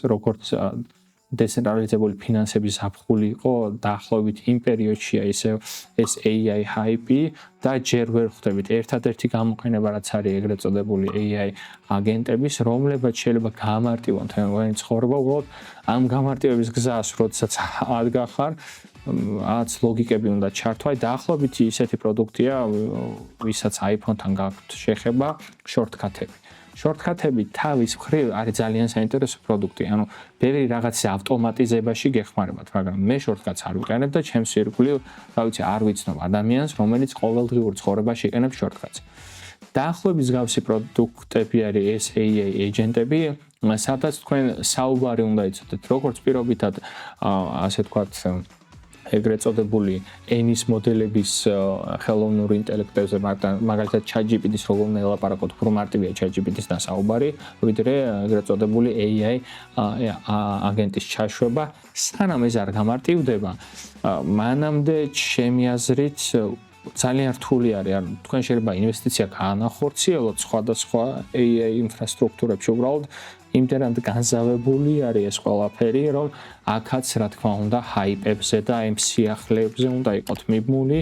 როგორც დეცენტრალიზებული ფინანსების ზაფხული იყო დაახლოებით იმ პერიოდშია ეს AI hype და ჯერ ვერ ხვდებით ერთადერთი გამოყენება რაც არის ეგრეთ წოდებული AI აგენტების რომლებიც შეიძლება გაამარტივონ თქვენი ცხოვრება უბრალოდ ამ გამარტივების გზას როდესაც ადგახარ რაც ლოგიკები უნდა ჩართვა დაახლოებით ისეთი პროდუქტია ვისაც iPhone-თან გაქვთ შეხება shortcut-ები shortcut-ები თავის მხრივ არის ძალიან საინტერესო პროდუქტი. ანუ ბევრი რაღაცის ავტომატიზებაში გეხმარებათ, მაგრამ მე shortcuts არ ვიყენებ და ჩემს ირგვლივ, რა ვიცი, არ ვიცნობ ადამიანს, რომელიც ყოველდღიურ ცხოვრებაში იყენებს shortcuts. დაახლოებით მსგავსი პროდუქტები არის ეს AI agent-ები, სადაც თქვენ საუბარი უნდა იცოდეთ, როგორც პირობითად, ასე ვთქვათ, ეგრეთ წოდებული ენის მოდელების ხელოვნურ ინტელექტებზე მაგალითად ChatGPT-ს როგორ უნდა ელაპარაკოთ, უფრო მარტივია ChatGPT-ს დასაუბარი, ვიდრე ეგრეთ წოდებული AI აგენტის ჩაშვება, სანამ ეს არ გამარტივდება, მანამდე ჩემი აზრით ძალიან რთული არის, ანუ თქვენ შეიძლება ინვესტიცია გაანახორციელოთ სხვადასხვა AI ინფრასტრუქტურებში, უბრალოდ იმდენად განზავებული არის ეს ყველაფერი, რომ აქაც რა თქმა უნდა ჰაიპებზე და იმ სიახლეებზე უნდა იყოთ მიბმული.